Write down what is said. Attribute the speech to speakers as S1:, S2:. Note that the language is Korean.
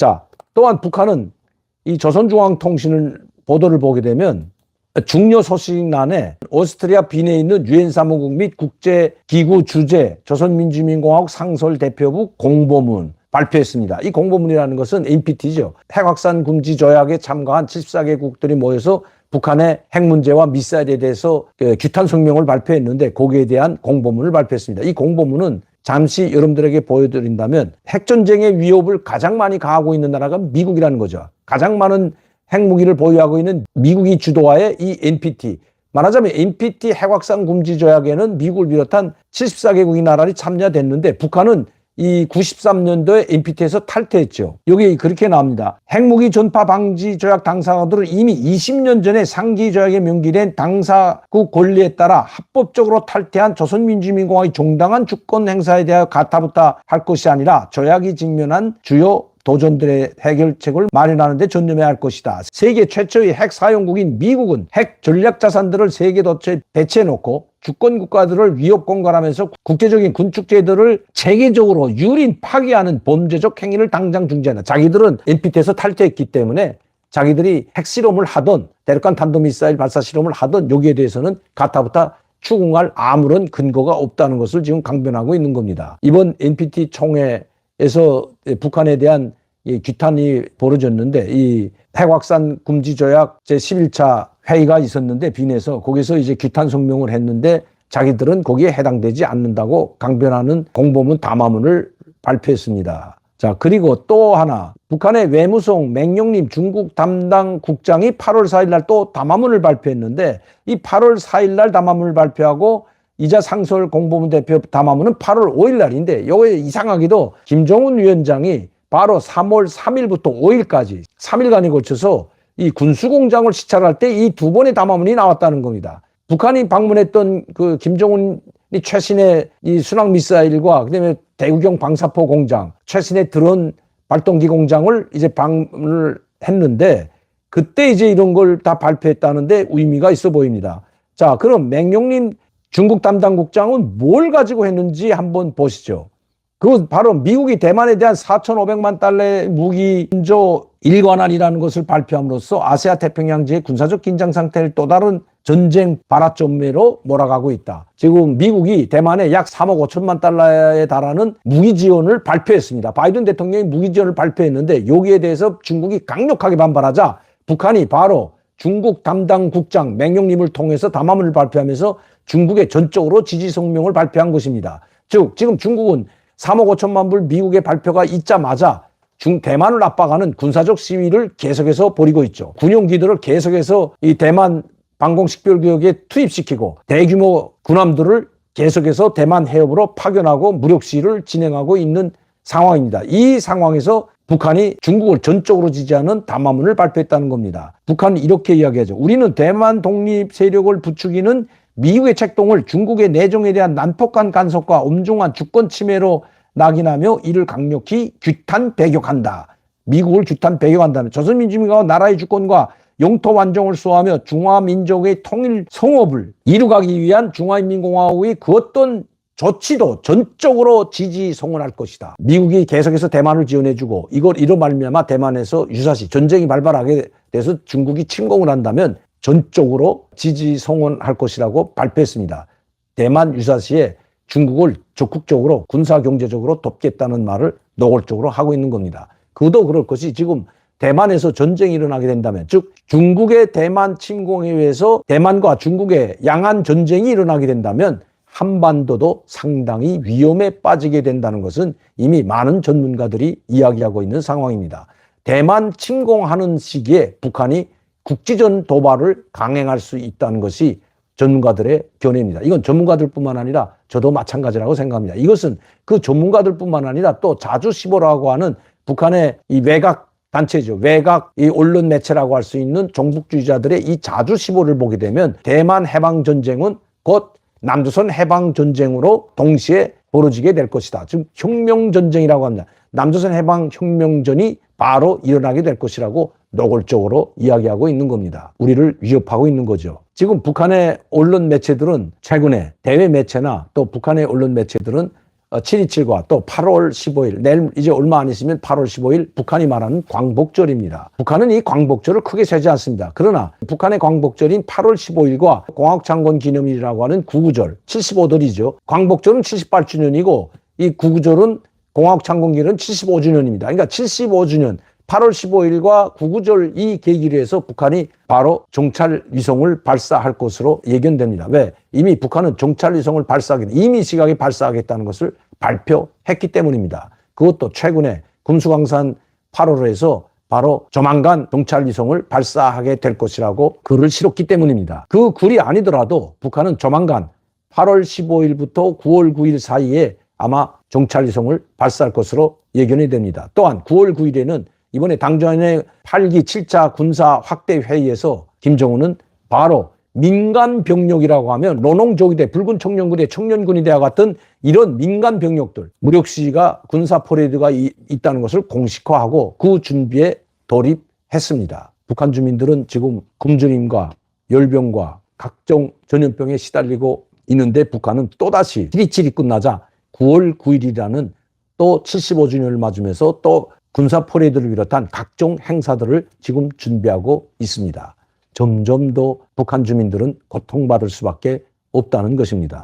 S1: 자, 또한 북한은 이 조선중앙통신을 보도를 보게 되면 중요 소식란에 오스트리아 빈에 있는 유엔 사무국 및 국제기구 주재 조선민주주의인민공화국 상설대표부 공보문 발표했습니다. 이 공보문이라는 것은 NPT죠. 핵확산 금지 조약에 참가한 74개국들이 모여서 북한의 핵 문제와 미사일에 대해서 규탄 성명을 발표했는데 거기에 대한 공보문을 발표했습니다. 이 공보문은 잠시 여러분들에게 보여드린다면 핵전쟁의 위협을 가장 많이 가하고 있는 나라가 미국이라는 거죠. 가장 많은 핵무기를 보유하고 있는 미국이 주도하에 이 NPT, 말하자면 NPT 핵확산 금지 조약에는 미국을 비롯한 74개국이 나라들이 참여됐는데 북한은 이 93년도에 NPT에서 탈퇴했죠. 여기 그렇게 나옵니다. 핵무기 전파 방지 조약 당사국들은 이미 20년 전에 상기 조약에 명기된 당사국 권리에 따라 합법적으로 탈퇴한 조선민주주의인민공화국의 정당한 주권 행사에 대하여 가타부타 할 것이 아니라 조약이 직면한 주요 도전들의 해결책을 마련하는 데 전념해야 할 것이다. 세계 최초의 핵 사용국인 미국은 핵 전략 자산들을 세계 도처에 배치해놓고 주권 국가들을 위협 공갈하면서 국제적인 군축제들을 체계적으로 유린 파기하는 범죄적 행위를 당장 중지한다. 자기들은 NPT에서 탈퇴했기 때문에 자기들이 핵실험을 하던 대륙간 탄도미사일 발사 실험을 하던 여기에 대해서는 가타부타 추궁할 아무런 근거가 없다는 것을 지금 강변하고 있는 겁니다. 이번 NPT 총회에서 북한에 대한 이 규탄이 벌어졌는데 이 핵확산 금지 조약 제11차 회의가 있었는데 빈에서 거기서 이제 규탄 성명을 했는데 자기들은 거기에 해당되지 않는다고 강변하는 공보문 담화문을 발표했습니다. 자, 그리고 또 하나 북한의 외무성 맹용림 중국 담당 국장이 8월 4일 날 또 담화문을 발표했는데 이 8월 4일 날 담화문을 발표하고 이자 상설 공보문 대표 담화문은 8월 5일 날인데 여기에 이상하게도 김정은 위원장이 바로 3월 3일부터 5일까지 3일간에 걸쳐서 이 군수공장을 시찰할 때 이 두 번의 담화문이 나왔다는 겁니다. 북한이 방문했던 그 김정은이 최신의 이 순항 미사일과 그다음에 대구경 방사포 공장, 최신의 드론 발동기 공장을 이제 방문을 했는데 그때 이제 이런 걸 다 발표했다는데 의미가 있어 보입니다. 자, 그럼 맹용림 중국 담당 국장은 뭘 가지고 했는지 한번 보시죠. 그건 바로 미국이 대만에 대한 4,500만 달러의 무기 인조 일관안이라는 것을 발표함으로써 아시아 태평양 지역 군사적 긴장 상태를 또 다른 전쟁 발화점으로 몰아가고 있다. 지금 미국이 대만에 약 3억 5천만 달러에 달하는 무기 지원을 발표했습니다. 바이든 대통령이 무기 지원을 발표했는데 여기에 대해서 중국이 강력하게 반발하자 북한이 바로 중국 담당 국장 맹용림을 통해서 담화문을 발표하면서 중국에 전적으로 지지 성명을 발표한 것입니다. 즉 지금 중국은 3억 5천만 불 미국의 발표가 있자마자 대만을 압박하는 군사적 시위를 계속해서 벌이고 있죠. 군용기들을 계속해서 이 대만 방공식별구역에 투입시키고 대규모 군함들을 계속해서 대만 해협으로 파견하고 무력 시위를 진행하고 있는 상황입니다. 이 상황에서 북한이 중국을 전적으로 지지하는 담화문을 발표했다는 겁니다. 북한은 이렇게 이야기하죠. 우리는 대만 독립 세력을 부추기는 미국의 책동을 중국의 내정에 대한 난폭한 간섭과 엄중한 주권 침해로 낙인하며 이를 강력히 규탄 배격한다. 미국을 규탄 배격한다는 조선민주주의가 나라의 주권과 영토 완종을 수호하며 중화민족의 통일 성업을 이루가기 위한 중화인민공화국의 그 어떤 조치도 전적으로 지지 성원할 것이다. 미국이 계속해서 대만을 지원해주고 이로 말미암아 대만에서 유사시 전쟁이 발발하게 돼서 중국이 침공을 한다면 전적으로 지지 성원할 것이라고 발표했습니다. 대만 유사시에 중국을 적극적으로 군사경제적으로 돕겠다는 말을 노골적으로 하고 있는 겁니다. 그도 그럴 것이 지금 대만에서 전쟁이 일어나게 된다면 즉 중국의 대만 침공에 의해서 대만과 중국의 양안 전쟁이 일어나게 된다면 한반도도 상당히 위험에 빠지게 된다는 것은 이미 많은 전문가들이 이야기하고 있는 상황입니다. 대만 침공하는 시기에 북한이 국지전 도발을 강행할 수 있다는 것이 전문가들의 견해입니다. 이건 전문가들뿐만 아니라 저도 마찬가지라고 생각합니다. 이것은 그 전문가들뿐만 아니라 또 자주시보라고 하는 북한의 이 외곽 단체죠. 외곽 이 언론 매체라고 할 수 있는 종북주의자들의 이 자주시보를 보게 되면 대만 해방전쟁은 곧 남조선 해방전쟁으로 동시에 벌어지게 될 것이다. 즉 혁명전쟁이라고 합니다. 남조선 해방혁명전이 바로 일어나게 될 것이라고 노골적으로 이야기하고 있는 겁니다. 우리를 위협하고 있는 거죠. 지금 북한의 언론 매체들은 최근에 대외 매체나 또 북한의 언론 매체들은 7.27과 또 8월 15일, 내일 이제 얼마 안 있으면 8월 15일 북한이 말하는 광복절입니다. 북한은 이 광복절을 크게 세지 않습니다. 그러나 북한의 광복절인 8월 15일과 공화국창건 기념일이라고 하는 구구절, 75돌이죠. 광복절은 78주년이고 이 구구절은 공화국창건기는 75주년입니다. 그러니까 75주년 8월 15일과 구구절 이 계기로 해서 북한이 바로 정찰위성을 발사할 것으로 예견됩니다. 왜? 이미 북한은 정찰위성을 이미 시각에 발사하겠다는 것을 발표했기 때문입니다. 그것도 최근에 금수강산 8호로에서 바로 조만간 정찰위성을 발사하게 될 것이라고 글을 실었기 때문입니다. 그 글이 아니더라도 북한은 조만간 8월 15일부터 9월 9일 사이에 아마 정찰위성을 발사할 것으로 예견이 됩니다. 또한 9월 9일에는 이번에 당전의 8기 7차 군사 확대 회의에서 김정은은 바로 민간 병력이라고 하면 로농조기대, 붉은 청년군대, 청년군의대와 같은 이런 민간 병력들, 무력시위가 군사 퍼레이드가 있다는 것을 공식화하고 그 준비에 돌입했습니다. 북한 주민들은 지금 굶주림과 열병과 각종 전염병에 시달리고 있는데 북한은 또다시 7.27이 끝나자 9월 9일이라는 또 75주년을 맞으면서 또 군사 퍼레이드를 비롯한 각종 행사들을 지금 준비하고 있습니다. 점점 더 북한 주민들은 고통받을 수밖에 없다는 것입니다.